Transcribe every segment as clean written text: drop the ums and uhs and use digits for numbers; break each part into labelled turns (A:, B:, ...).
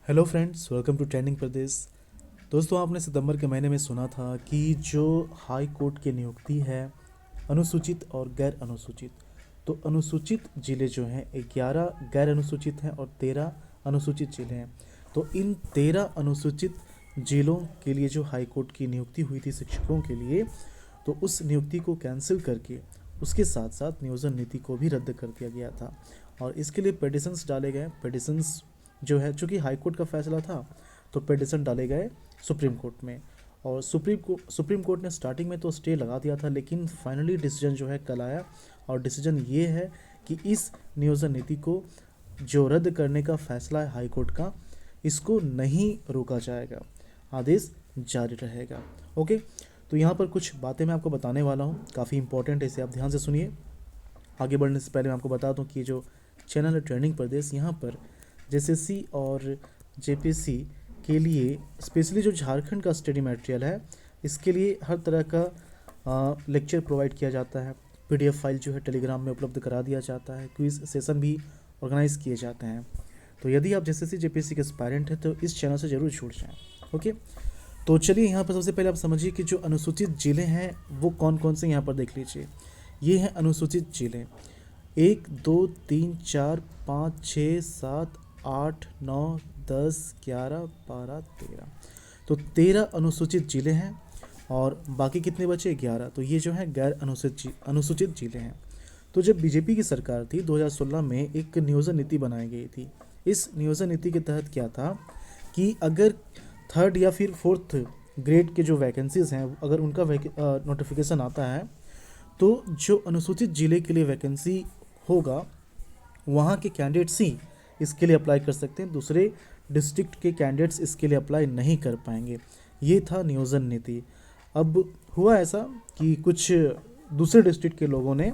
A: Hello friends, welcome to trending Pradesh. दोस्तों, आपने सितंबर के महीने में सुना था कि जो हाई कोर्ट की नियुक्ति है अनुसूचित और गैर अनुसूचित, तो अनुसूचित जिले जो हैं 11 गैर अनुसूचित हैं और 13 अनुसूचित जिले हैं। तो इन 13 अनुसूचित जिलों के लिए जो हाई कोर्ट की नियुक्ति हुई थी शिक्षकों के लिए, तो उस नियुक्ति को कैंसिल करके उसके साथ साथ नियोजन नीति को भी रद्द कर दिया गया था। और इसके लिए पिटिशन्स डाले गए। पिटिशन्स जो है, चूँकि हाई कोर्ट का फैसला था, तो पिटिशन डाले गए सुप्रीम कोर्ट में। और सुप्रीम कोर्ट ने स्टार्टिंग में तो स्टे लगा दिया था, लेकिन फाइनली डिसीजन जो है कल आया। और डिसीजन ये है कि इस नियोजन नीति को जो रद्द करने का फैसला है हाई कोर्ट का, इसको नहीं रोका जाएगा, आदेश जारी रहेगा। ओके, तो यहाँ पर कुछ बातें मैं आपको बताने वाला हूँ, काफ़ी इंपॉर्टेंट है, इसे आप ध्यान से सुनिए। आगे बढ़ने से पहले मैं आपको बता दूँ कि जो चैनल है ट्रेंडिंग प्रदेश, यहाँ पर जेसीसी और जेपीसी के लिए स्पेशली जो झारखंड का स्टडी मटेरियल है, इसके लिए हर तरह का लेक्चर प्रोवाइड किया जाता है। पीडीएफ फाइल जो है टेलीग्राम में उपलब्ध करा दिया जाता है। क्विज सेशन भी ऑर्गेनाइज किए जाते हैं। तो यदि आप जेसीसी जेपीसी के एस्पायरेंट हैं तो इस चैनल से ज़रूर जुड़ जाएँ। ओके, तो चलिए यहाँ पर सबसे पहले आप समझिए कि जो अनुसूचित जिले हैं वो कौन कौन से, यहाँ पर देख लीजिए। ये हैं अनुसूचित जिले 1, 2, 3, 4, 5, 6, 7, 8, 9, 10, 11, 12, 13। तो 13 अनुसूचित जिले हैं और बाकी कितने बचे? 11। तो ये जो है गैर अनुसूचित जिले हैं। तो जब बीजेपी की सरकार थी 2016 में एक नियोजन नीति बनाई गई थी। इस नियोजन नीति के तहत क्या था कि अगर थर्ड या फिर फोर्थ ग्रेड के जो वैकेंसीज़ हैं, अगर उनका नोटिफिकेशन आता है, तो जो अनुसूचित जिले के लिए वैकेंसी होगा वहाँ के कैंडिडेट्स ही इसके लिए अप्लाई कर सकते हैं, दूसरे डिस्ट्रिक्ट के कैंडिडेट्स इसके लिए अप्लाई नहीं कर पाएंगे। ये था नियोजन नीति। अब हुआ ऐसा कि कुछ दूसरे डिस्ट्रिक्ट के लोगों ने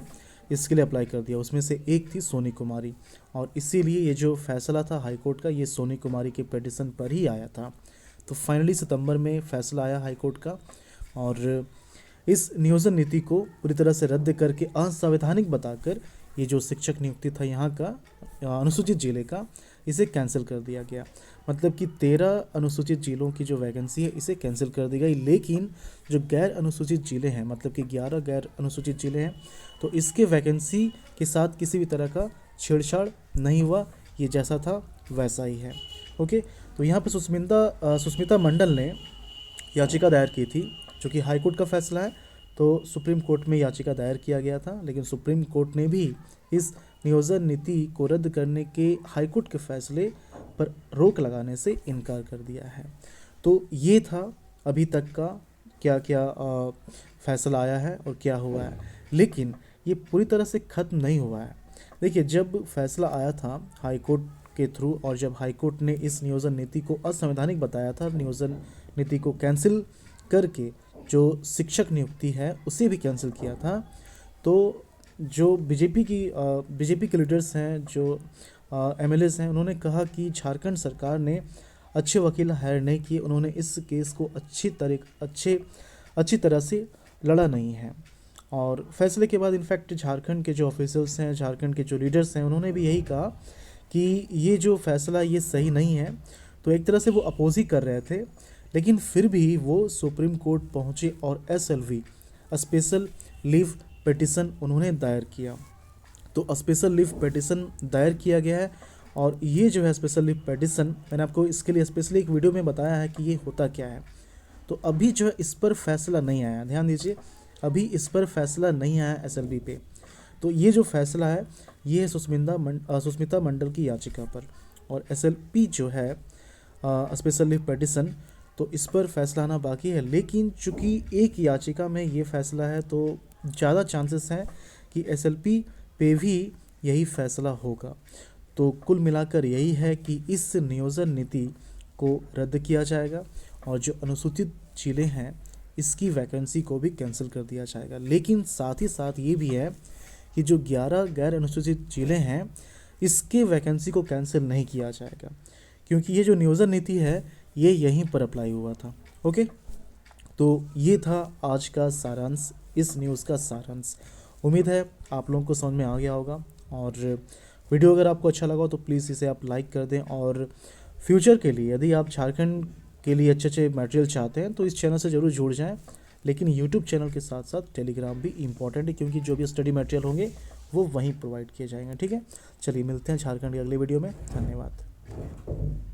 A: इसके लिए अप्लाई कर दिया, उसमें से एक थी सोनी कुमारी। और इसीलिए ये जो फैसला था हाई कोर्ट का, ये सोनी कुमारी के पिटिशन पर ही आया था। तो फाइनली सितंबर में फैसला आया हाई कोर्ट का, और इस नियोजन नीति को पूरी तरह से रद्द करके असंवैधानिक बताकर ये जो शिक्षक नियुक्ति था यहाँ का अनुसूचित जिले का, इसे कैंसिल कर दिया गया। मतलब कि 13 अनुसूचित जिलों की जो वैकेंसी है इसे कैंसिल कर दी गई। लेकिन जो गैर अनुसूचित जिले हैं, मतलब कि 11 गैर अनुसूचित जिले हैं, तो इसके वैकेंसी के साथ किसी भी तरह का छेड़छाड़ नहीं हुआ, ये जैसा था वैसा ही है। ओके, तो यहाँ पर सुष्मिता मंडल ने याचिका दायर की थी, जो कि हाई कोर्ट का फैसला है। तो सुप्रीम कोर्ट में याचिका दायर किया गया था, लेकिन सुप्रीम कोर्ट ने भी इस नियोजन नीति को रद्द करने के हाई कोर्ट के फैसले पर रोक लगाने से इनकार कर दिया है। तो ये था अभी तक का क्या क्या फैसला आया है और क्या हुआ है। लेकिन ये पूरी तरह से ख़त्म नहीं हुआ है। देखिए, जब फैसला आया था हाई कोर्ट के थ्रू, और जब हाई कोर्ट ने इस नियोजन नीति को असंवैधानिक बताया था, नियोजन नीति को कैंसिल करके जो शिक्षक नियुक्ति है उसे भी कैंसिल किया था, तो जो बीजेपी के लीडर्स हैं, जो एमएलएस हैं, उन्होंने कहा कि झारखंड सरकार ने अच्छे वकील हायर नहीं किए, उन्होंने इस केस को अच्छी तरह से लड़ा नहीं है। और फैसले के बाद इनफैक्ट झारखंड के जो ऑफिसर्स हैं, झारखंड के जो लीडर्स हैं, उन्होंने भी यही कहा कि ये जो फैसला ये सही नहीं है। तो एक तरह से वो अपोज ही कर रहे थे, लेकिन फिर भी वो सुप्रीम कोर्ट पहुँचे और एसएलवी स्पेशल लीव पिटिशन उन्होंने दायर किया। तो स्पेशल लीव पिटिशन दायर किया गया है, और ये जो है स्पेशल लीव पिटिशन, मैंने आपको इसके लिए स्पेशली एक वीडियो में बताया है कि ये होता क्या है। तो अभी जो है इस पर फैसला नहीं आया, ध्यान दीजिए, अभी इस पर फैसला नहीं आया एसएलवी पे। तो ये जो फैसला है ये है सुष्मिता मंडल की याचिका पर, और एसएलपी जो है स्पेशल लीव पिटिशन, तो इस पर फैसला आना बाकी है। लेकिन चूँकि एक याचिका में ये फैसला है, तो ज़्यादा चांसेस हैं कि एसएलपी पे भी यही फैसला होगा। तो कुल मिलाकर यही है कि इस नियोजन नीति को रद्द किया जाएगा, और जो अनुसूचित जिले हैं इसकी वैकेंसी को भी कैंसिल कर दिया जाएगा। लेकिन साथ ही साथ ये भी है कि जो 11 गैर अनुसूचित जिले हैं इसके वैकेंसी को कैंसिल नहीं किया जाएगा, क्योंकि ये जो नियोजन नीति है ये यहीं पर अप्लाई हुआ था। ओके, तो ये था आज का सारांश, इस न्यूज़ का सारांश। उम्मीद है आप लोगों को समझ में आ गया होगा, और वीडियो अगर आपको अच्छा लगा हो तो प्लीज़ इसे आप लाइक कर दें, और फ्यूचर के लिए यदि आप झारखंड के लिए अच्छे अच्छे मटेरियल चाहते हैं तो इस चैनल से ज़रूर जुड़ जाएं। लेकिन यूट्यूब चैनल के साथ साथ टेलीग्राम भी इम्पॉर्टेंट है, क्योंकि जो भी स्टडी मटेरियल होंगे वो वहीं प्रोवाइड किए जाएंगे। ठीक है, चलिए मिलते हैं झारखंड के अगले वीडियो में। धन्यवाद।